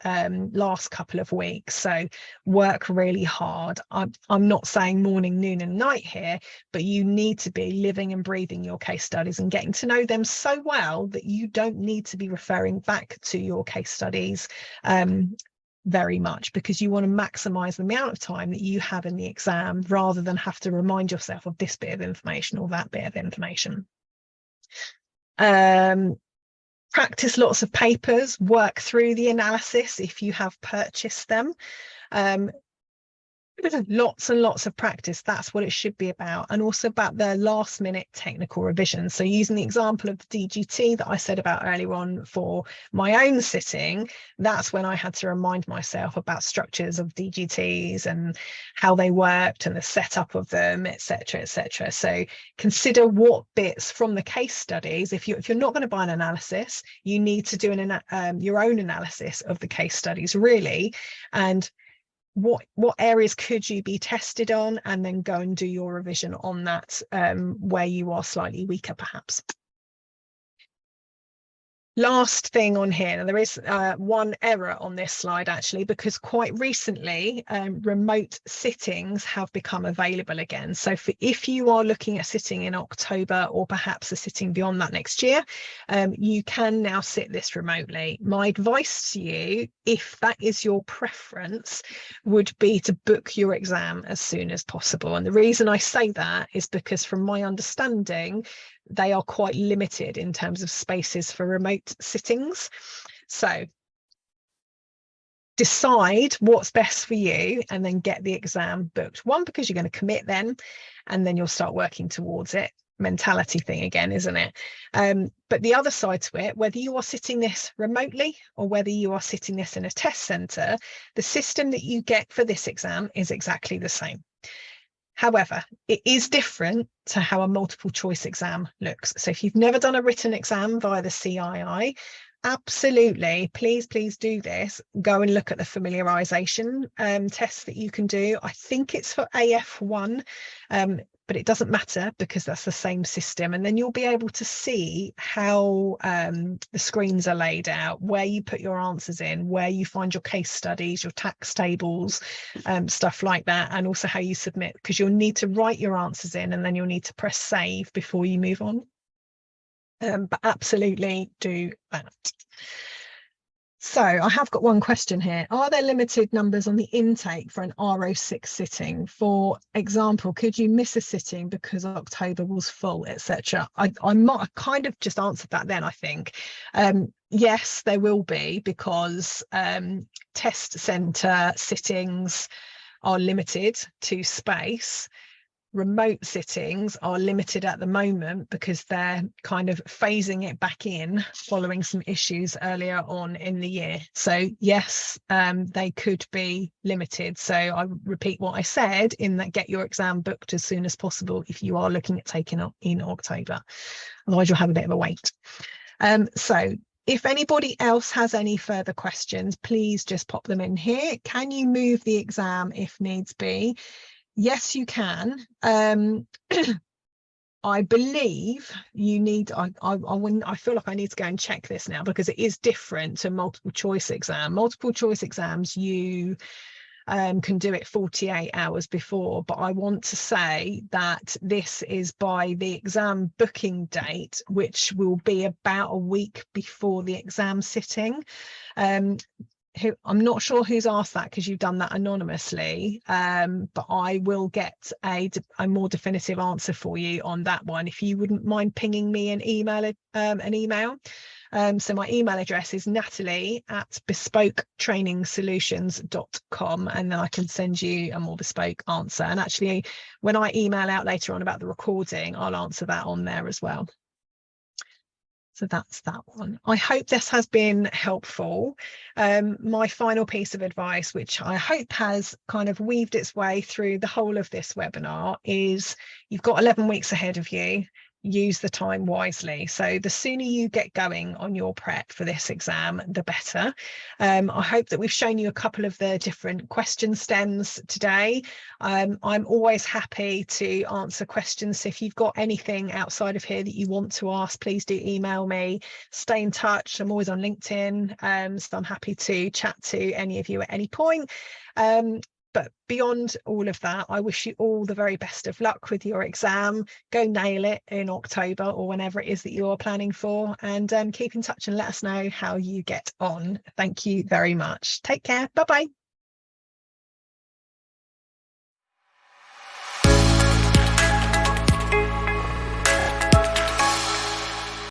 last couple of weeks. So work really hard. I'm not saying morning, noon and night here, but you need to be living and breathing your case studies and getting to know them so well that you don't need to be referring back to your case studies very much, because you want to maximize the amount of time that you have in the exam rather than have to remind yourself of this bit of information or that bit of information. Practice lots of papers, work through the analysis if you have purchased them. Lots and lots of practice. That's what it should be about. And also about the last minute technical revision. So using the example of the DGT that I said about earlier on for my own sitting, that's when I had to remind myself about structures of DGTs and how they worked and the setup of them, etc., etc. So consider what bits from the case studies, if you're not going to buy an analysis, you need to do your own analysis of the case studies really, and what areas could you be tested on, and then go and do your revision on that where you are slightly weaker perhaps. Last thing on here, now there is one error on this slide actually, because quite recently remote sittings have become available again. So if you are looking at sitting in October or perhaps a sitting beyond that next year, you can now sit this remotely. My advice to you, if that is your preference, would be to book your exam as soon as possible. And the reason I say that is because from my understanding, they are quite limited in terms of spaces for remote sittings. So decide what's best for you and then get the exam booked. One, because you're going to commit then, and then you'll start working towards it. Mentality thing again, isn't it? But the other side to it, whether you are sitting this remotely or whether you are sitting this in a test centre, the system that you get for this exam is exactly the same. However, it is different to how a multiple choice exam looks. So if you've never done a written exam via the CII, absolutely, please do this. Go and look at the familiarization tests that you can do. I think it's for AF1, but it doesn't matter because that's the same system. And then you'll be able to see how the screens are laid out, where you put your answers in, where you find your case studies, your tax tables, stuff like that, and also how you submit, because you'll need to write your answers in and then you'll need to press save before you move on. But absolutely do that. So I have got one question here. Are there limited numbers on the intake for an R06 sitting? For example, could you miss a sitting because October was full, etc.? I might kind of just answered that then, I think. Yes, there will be, because test centre sittings are limited to space. Remote sittings are limited at the moment because they're kind of phasing it back in following some issues earlier on in the year. So yes, they could be limited. So I repeat what I said, in that get your exam booked as soon as possible if you are looking at taking it in October. Otherwise you'll have a bit of a wait. So if anybody else has any further questions, please just pop them in here. Can you move the exam if needs be? Yes, you can. I believe you need, I feel like I need to go and check this now, because it is different to multiple choice exam. Multiple choice exams, you can do it 48 hours before, but I want to say that this is by the exam booking date, which will be about a week before the exam sitting. I'm not sure who's asked that, because you've done that anonymously, but I will get a more definitive answer for you on that one, if you wouldn't mind pinging me an email. So my email address is natalie@bespoketrainingsolutions.com, and then I can send you a more bespoke answer. And actually, when I email out later on about the recording, I'll answer that on there as well. So that's that one. I hope this has been helpful. My final piece of advice, which I hope has kind of weaved its way through the whole of this webinar, is you've got 11 weeks ahead of you. Use the time wisely. So the sooner you get going on your prep for this exam, the better. I hope that we've shown you a couple of the different question stems today. I'm always happy to answer questions. So if you've got anything outside of here that you want to ask, please do email me. Stay in touch. I'm always on LinkedIn, so I'm happy to chat to any of you at any point. But beyond all of that, I wish you all the very best of luck with your exam. Go nail it in October or whenever it is that you're planning for, and keep in touch and let us know how you get on. Thank you very much. Take care. Bye-bye.